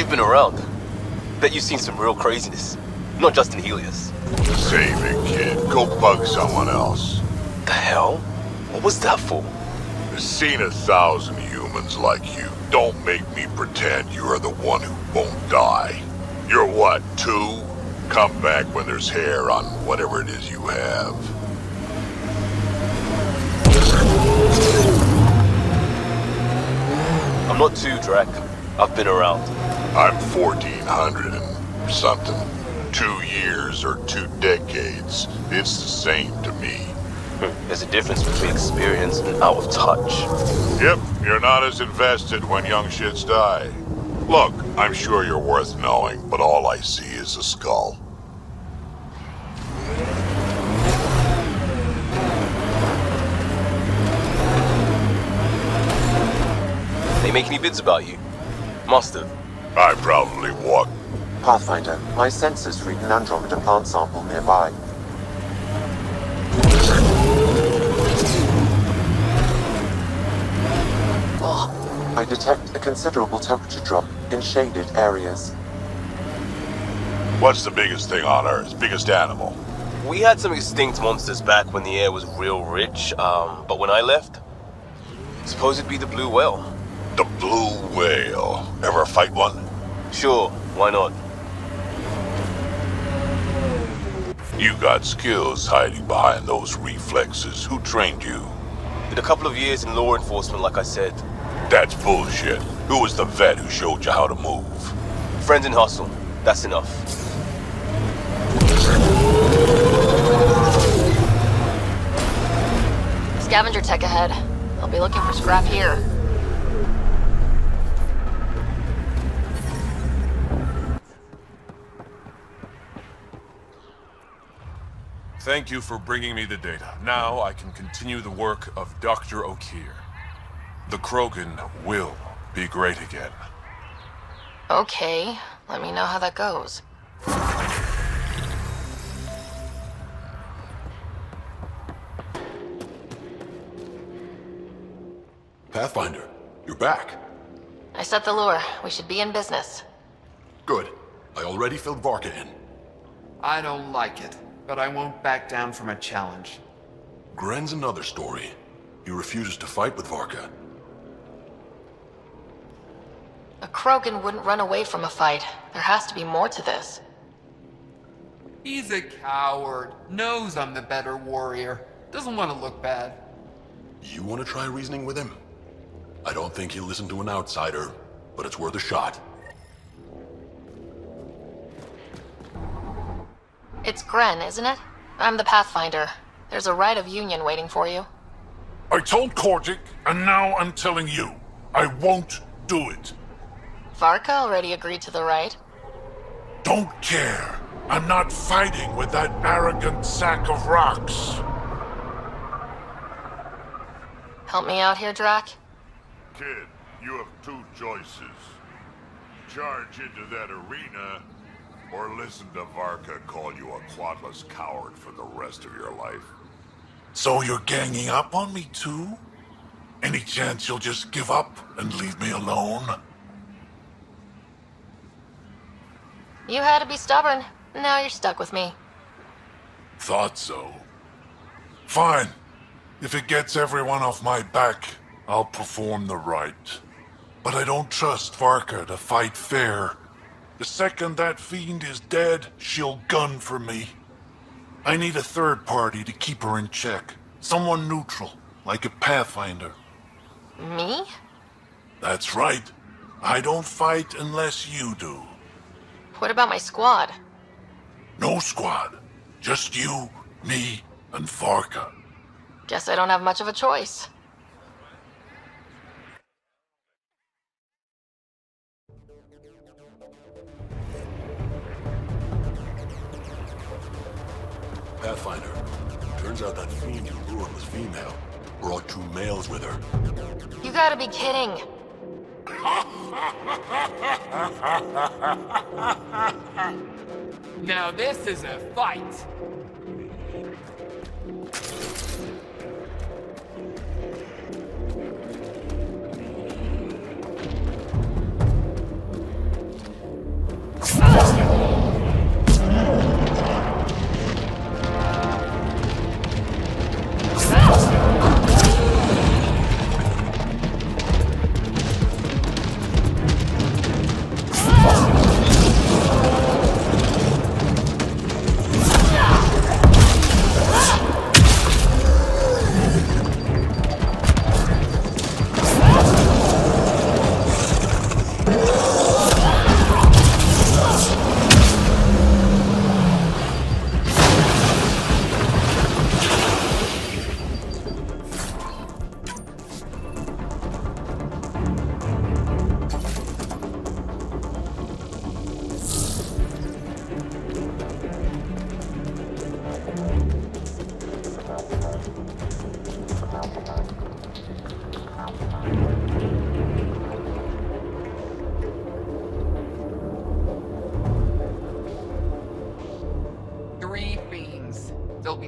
You've been around. Bet you've seen some real craziness. Not just in Helios. Save it, kid. Go bug someone else. The hell? What was that for? I've seen 1,000 humans like you. Don't make me pretend you are the one who won't die. You're what, 2? Come back when there's hair on whatever it is you have. I'm not 2, Drac. I've been around. I'm 1,400 and something. 2 years or 2 decades. It's the same to me. There's a difference between experience and out of touch. Yep, you're not as invested when young shits die. Look, I'm sure you're worth knowing, but all I see is a skull. They make any bids about you? Must have. I probably walked. Pathfinder, my sensors read an Andromeda plant sample nearby. I detect a considerable temperature drop in shaded areas. What's the biggest thing on Earth? Biggest animal? We had some extinct monsters back when the air was real rich, but when I left, suppose it'd be the blue whale. The blue whale. Ever fight one? Sure, why not? You got skills hiding behind those reflexes. Who trained you? Did a couple of years in law enforcement, like I said. That's bullshit. Who was the vet who showed you how to move? Friends in hustle. That's enough. Scavenger tech ahead. I'll be looking for scrap here. Thank you for bringing me the data. Now I can continue the work of Dr. O'Keir. The Krogan will be great again. Okay, let me know how that goes. Pathfinder, you're back. I set the lure. We should be in business. Good. I already filled Varka in. I don't like it, but I won't back down from a challenge. Gren's another story. He refuses to fight with Varka. A Krogan wouldn't run away from a fight. There has to be more to this. He's a coward. Knows I'm the better warrior. Doesn't want to look bad. You want to try reasoning with him? I don't think he'll listen to an outsider, but it's worth a shot. It's Gren, isn't it? I'm the Pathfinder. There's a rite of union waiting for you. I told Kordic, and now I'm telling you. I won't do it. Varka already agreed to the rite. Don't care. I'm not fighting with that arrogant sack of rocks. Help me out here, Drac? Kid, you have 2 choices. Charge into that arena, or listen to Varka call you a quadless coward for the rest of your life. So you're ganging up on me too? Any chance you'll just give up and leave me alone? You had to be stubborn. Now you're stuck with me. Thought so. Fine. If it gets everyone off my back, I'll perform the rite. But I don't trust Varka to fight fair. The second that fiend is dead, she'll gun for me. I need a third party to keep her in check. Someone neutral, like a Pathfinder. Me? That's right. I don't fight unless you do. What about my squad? No squad. Just you, me, and Varka. Guess I don't have much of a choice. Pathfinder, turns out that fiend you lured was female. Brought 2 males with her. You gotta be kidding. Now this is a fight.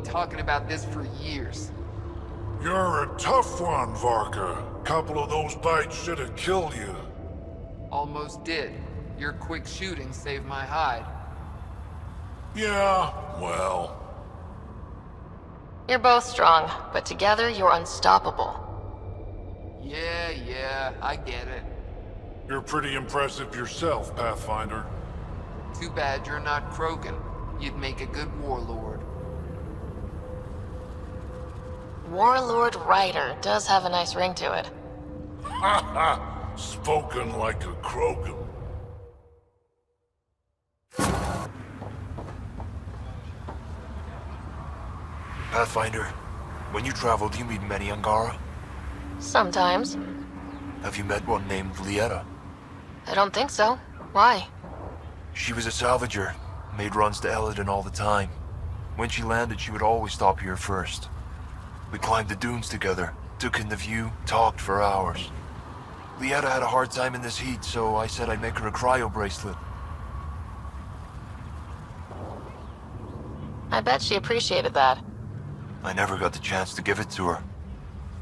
been talking about this for years. You're a tough one, Varka. Couple of those bites should have killed you. Almost did. Your quick shooting saved my hide. Yeah, well, You're both strong, but together you're unstoppable. Yeah, I get it. you're pretty impressive yourself, Pathfinder. Too bad you're not Krogan. You'd make a good warlord. Warlord Ryder does have a nice ring to it. Ha ha! Spoken like a Krogan. Pathfinder, when you travel, do you meet many Angara? Sometimes. Have you met one named Lieta? I don't think so. Why? She was a salvager, made runs to Eladin all the time. When she landed, she would always stop here first. We climbed the dunes together, took in the view, talked for hours. Lieta had a hard time in this heat, so I said I'd make her a cryo bracelet. I bet she appreciated that. I never got the chance to give it to her.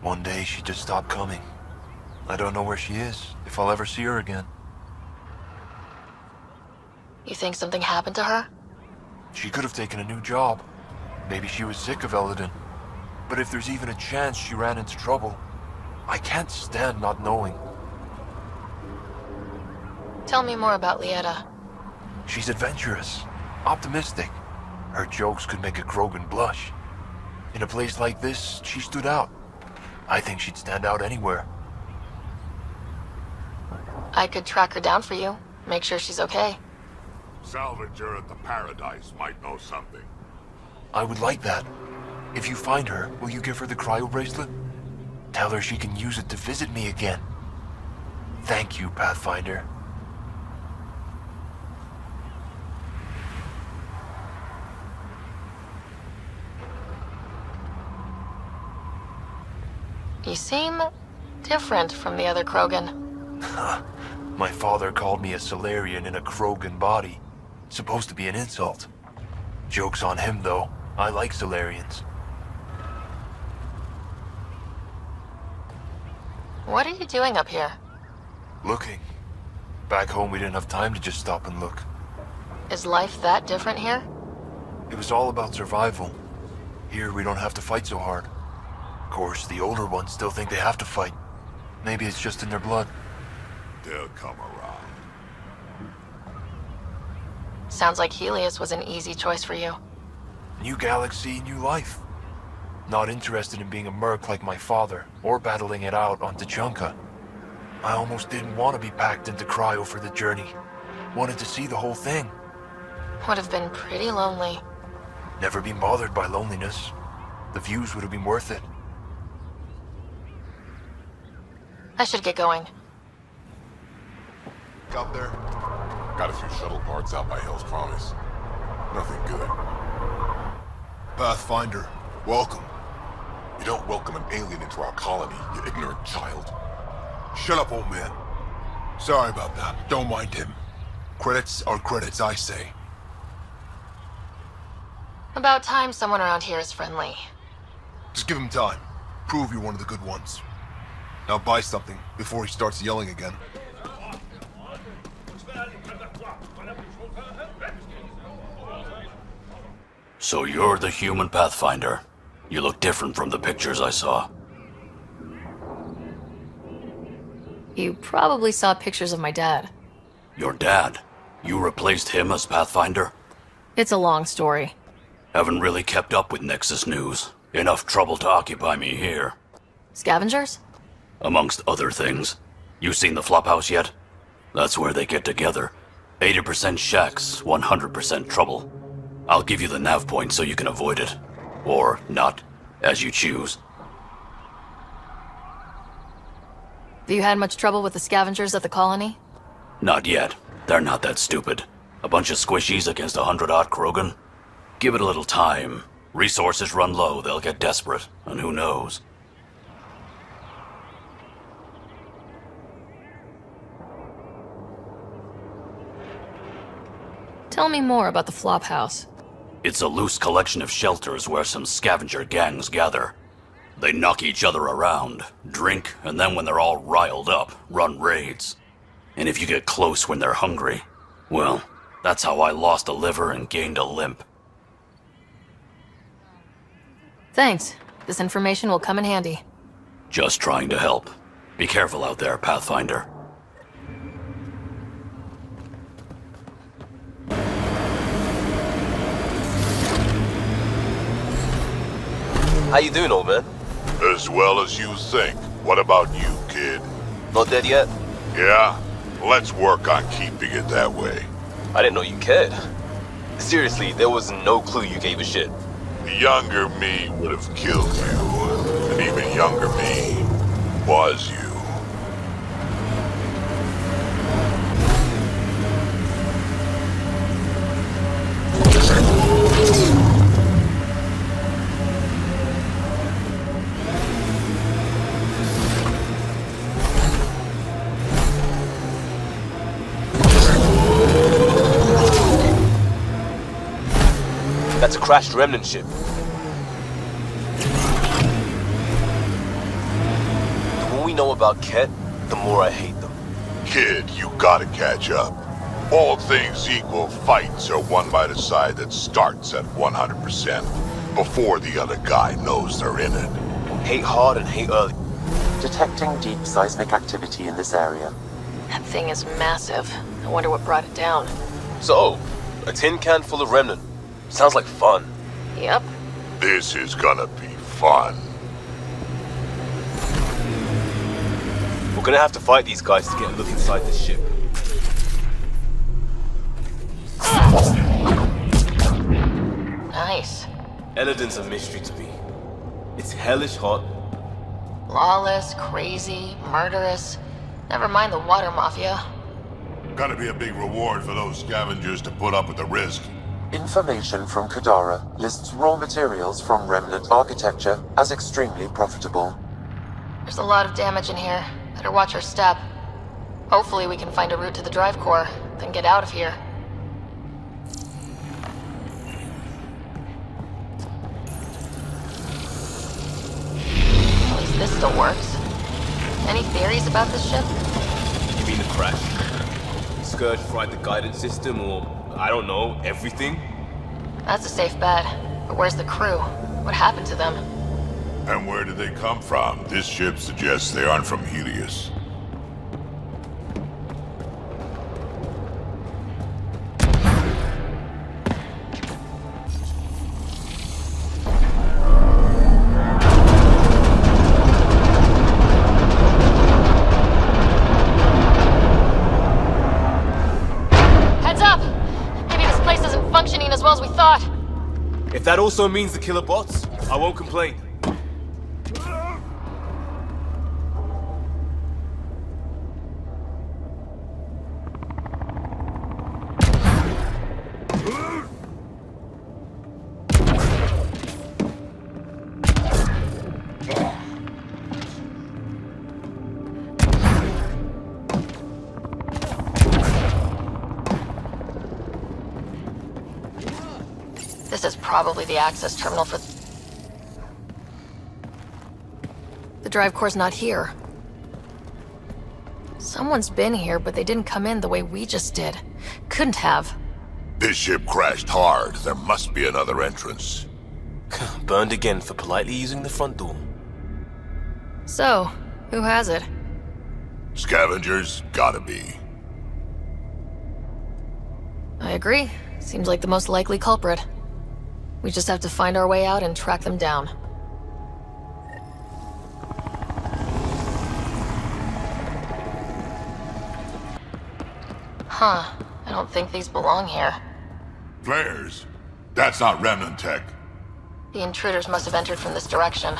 One day, she just stopped coming. I don't know where she is, if I'll ever see her again. You think something happened to her? She could have taken a new job. Maybe she was sick of Eladin. But if there's even a chance she ran into trouble, I can't stand not knowing. Tell me more about Lieta. She's adventurous, optimistic. Her jokes could make a Krogan blush. In a place like this, she stood out. I think she'd stand out anywhere. I could track her down for you. Make sure she's okay. Salvager at the Paradise might know something. I would like that. If you find her, will you give her the cryo bracelet? Tell her she can use it to visit me again. Thank you, Pathfinder. You seem different from the other Krogan. My father called me a Solarian in a Krogan body. Supposed to be an insult. Joke's on him, though. I like Solarians. What are you doing up here? Looking. Back home, we didn't have time to just stop and look. Is life that different here? It was all about survival. Here, we don't have to fight so hard. Of course, the older ones still think they have to fight. Maybe it's just in their blood. They'll come around. Sounds like Helios was an easy choice for you. New galaxy, new life. Not interested in being a merc like my father, or battling it out on Tachanka. I almost didn't want to be packed into cryo for the journey. Wanted to see the whole thing. Would have been pretty lonely. Never been bothered by loneliness. The views would have been worth it. I should get going. Out there? Got a few shuttle parts out by Hell's Promise. Nothing good. Pathfinder, welcome. You don't welcome an alien into our colony, you ignorant child. Shut up, old man. Sorry about that. Don't mind him. Credits are credits, I say. About time someone around here is friendly. Just give him time. Prove you're one of the good ones. Now buy something before he starts yelling again. So you're the human Pathfinder. You look different from the pictures I saw. You probably saw pictures of my dad. Your dad? You replaced him as Pathfinder? It's a long story. Haven't really kept up with Nexus news. Enough trouble to occupy me here. Scavengers? Amongst other things. You seen the Flophouse yet? That's where they get together. 80% shacks, 100% trouble. I'll give you the nav point so you can avoid it. Or not, as you choose. Have you had much trouble with the scavengers at the colony? Not yet. They're not that stupid. A bunch of squishies against 100-odd Krogan? Give it a little time. Resources run low, they'll get desperate, and who knows? Tell me more about the Flophouse. It's a loose collection of shelters where some scavenger gangs gather. They knock each other around, drink, and then when they're all riled up, run raids. And if you get close when they're hungry, well, that's how I lost a liver and gained a limp. Thanks. This information will come in handy. Just trying to help. Be careful out there, Pathfinder. How you doing, old man? As well as you think. What about you, kid? Not dead yet? Yeah? Let's work on keeping it that way. I didn't know you cared. Seriously, there was no clue you gave a shit. The younger me would have killed you. And even younger me was you. That's a crashed remnant ship. The more we know about Ket, the more I hate them. Kid, you gotta catch up. All things equal, fights are won by the side that starts at 100% before the other guy knows they're in it. Hate hard and hate early. Detecting deep seismic activity in this area. That thing is massive. I wonder what brought it down. So, a tin can full of remnant. Sounds like fun. Yep. This is gonna be fun. We're gonna have to fight these guys to get a look inside this ship. Nice. Eladin's a mystery to me. It's hellish hot. Lawless, crazy, murderous. Never mind the water mafia. Gotta be a big reward for those scavengers to put up with the risk. Information from Kadara lists raw materials from remnant architecture as extremely profitable. There's a lot of damage in here. Better watch our step. Hopefully we can find a route to the drive core, then get out of here. At least this still works. Any theories about this ship? You mean the crash? Scourge fried the guidance system, or I don't know, everything? That's a safe bet. But where's the crew? What happened to them? And where did they come from? This ship suggests they aren't from Helios. Heads up! Maybe this place isn't functioning as well as we thought. If that also means the killer bots, I won't complain. This is probably the access terminal for... The drive core's not here. Someone's been here, but they didn't come in the way we just did. Couldn't have. This ship crashed hard. There must be another entrance. Burned again for politely using the front door. So, who has it? Scavengers? Gotta be. I agree. Seems like the most likely culprit. We just have to find our way out and track them down. Huh. I don't think these belong here. Flares? That's not remnant tech. The intruders must have entered from this direction.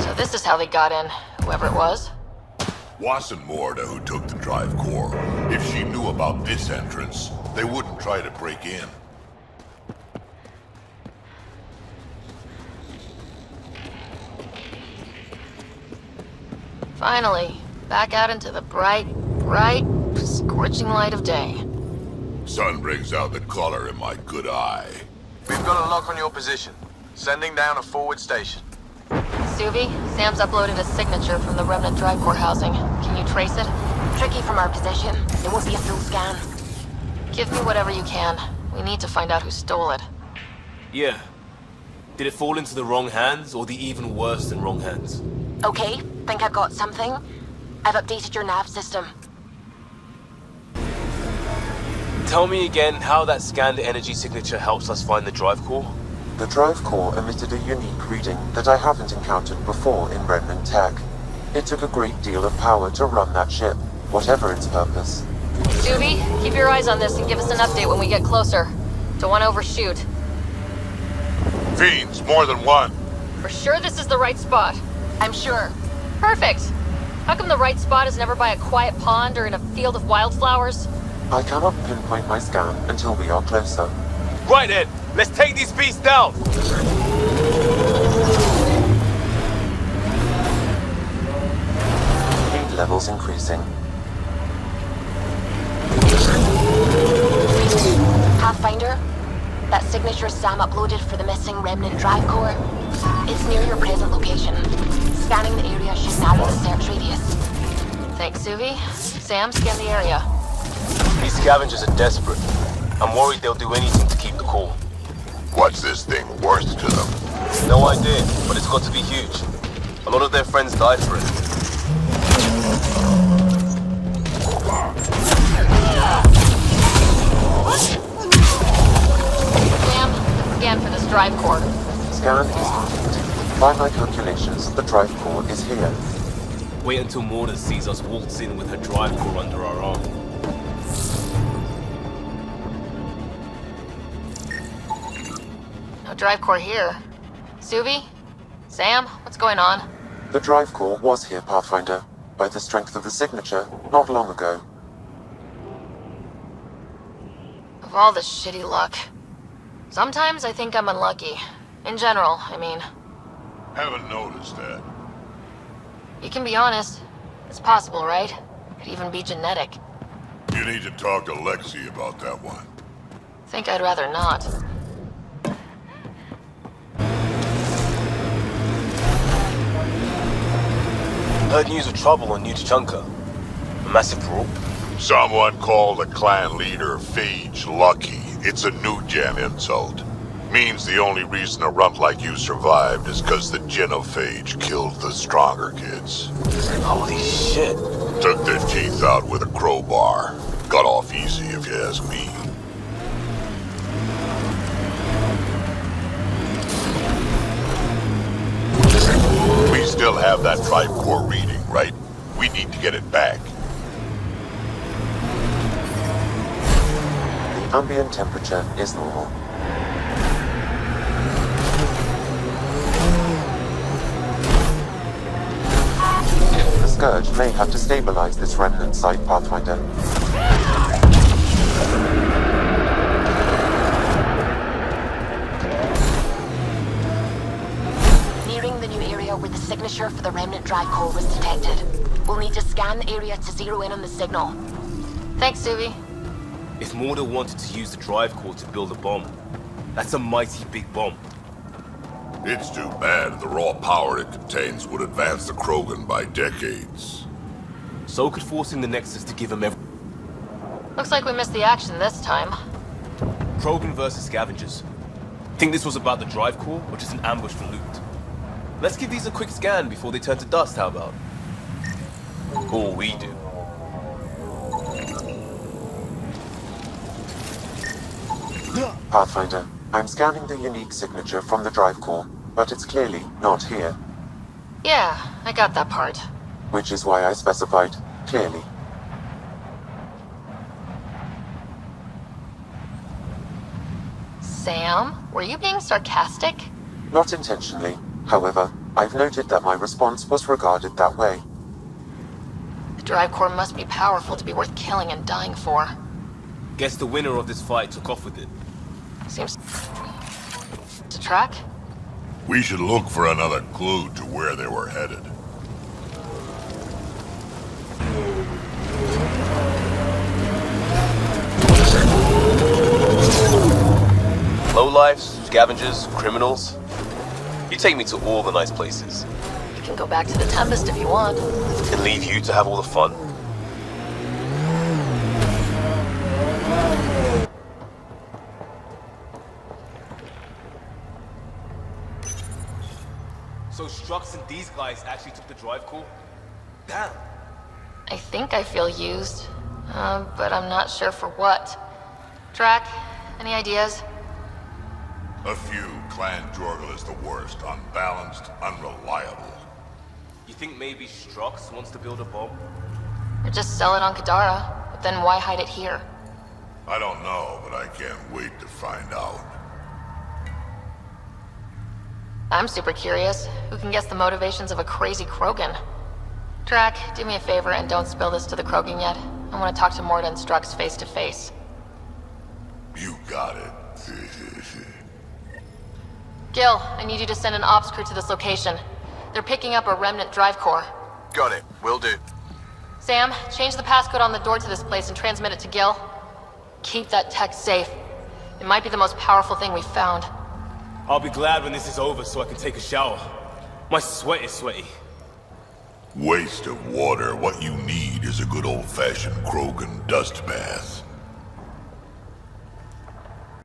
So this is how they got in, whoever it was. Wasn't Morda who took the drive core. If she knew about this entrance, they wouldn't try to break in. Finally, back out into the bright, scorching light of day. Sun brings out the color in my good eye. We've got a lock on your position. Sending down a forward station. Suvi, Sam's uploaded a signature from the Remnant Drive Core housing. Can you trace it? Tricky from our position. It won't be a full scan. Give me whatever you can. We need to find out who stole it. Yeah. Did it fall into the wrong hands, or the even worse than wrong hands? Okay, think I've got something. I've updated your nav system. Tell me again how that scanned energy signature helps us find the drive core? The drive core emitted a unique reading that I haven't encountered before in Remnant tech. It took a great deal of power to run that ship, whatever its purpose. Suvi, keep your eyes on this and give us an update when we get closer. Don't want to overshoot. Fiends, more than one. For sure this is the right spot. I'm sure. Perfect. How come the right spot is never by a quiet pond or in a field of wildflowers? I cannot pinpoint my scan until we are closer. Right then, let's take these beasts down! Speed levels increasing. Pathfinder, that signature Sam uploaded for the missing Remnant Drive Core. It's near your present location. Scanning the area should narrow the search radius. Thanks, Suvi. Sam, scan the area. These scavengers are desperate. I'm worried they'll do anything to keep the core. What's this thing worth to them? No idea, but it's got to be huge. A lot of their friends died for it. Sam, scan for this drive core. Scan is complete. By my calculations, the drive core is here. Wait until Morda sees us waltz in with her drive core under our arm. No drive core here. Suvi? Sam, what's going on? The drive core was here, Pathfinder, by the strength of the signature, not long ago. Of all the shitty luck. Sometimes I think I'm unlucky. In general, I mean. Haven't noticed that. You can be honest. It's possible, right? Could even be genetic. You need to talk to Lexi about that one. Think I'd rather not. Heard news of trouble on New Tachanka. A massive brawl. Someone called the clan leader Phage lucky. It's a new gen insult. Means the only reason a runt like you survived is because the genophage killed the stronger kids. Holy shit. Took their teeth out with a crowbar. Got off easy if you ask me. We still have that drive core reading, right? We need to get it back. The ambient temperature is normal. The Scourge may have to stabilize this remnant site, Pathfinder. Nearing the new area where the signature for the Remnant Drive Core was detected. We'll need to scan the area to zero in on the signal. Thanks, Suvi. If Morda wanted to use the drive core to build a bomb, that's a mighty big bomb. It's too bad the raw power it contains would advance the Krogan by decades. So could forcing the Nexus to give him every... Looks like we missed the action this time. Krogan versus scavengers. Think this was about the drive core, or just an ambush for loot? Let's give these a quick scan before they turn to dust, how about? Or we do. Pathfinder, I'm scanning the unique signature from the drive core, but it's clearly not here. Yeah, I got that part. Which is why I specified clearly. Sam, were you being sarcastic? Not intentionally. However, I've noted that my response was regarded that way. The drive core must be powerful to be worth killing and dying for. Guess the winner of this fight took off with it. Seems to track? We should look for another clue to where they were headed. lowlifes, scavengers, criminals. You take me to all the nice places. You can go back to the Tempest if you want. And leave you to have all the fun. So Strux and these guys actually took the drive core? Damn. I think I feel used, but I'm not sure for what. Drac, any ideas? A few. Clan Jorgel is the worst. Unbalanced, unreliable. You think maybe Strux wants to build a bomb? Or just sell it on Kadara, but then why hide it here? I don't know, but I can't wait to find out. I'm super curious. Who can guess the motivations of a crazy Krogan? Drac, do me a favor and don't spill this to the Krogan yet. I want to talk to Morta and Strux face to face. You got it. Gil, I need you to send an ops crew to this location. They're picking up a remnant drive core. Got it. Will do. Sam, change the passcode on the door to this place and transmit it to Gil. Keep that tech safe. It might be the most powerful thing we've found. I'll be glad when this is over so I can take a shower. My sweat is sweaty. Waste of water. What you need is a good old-fashioned Krogan dust bath.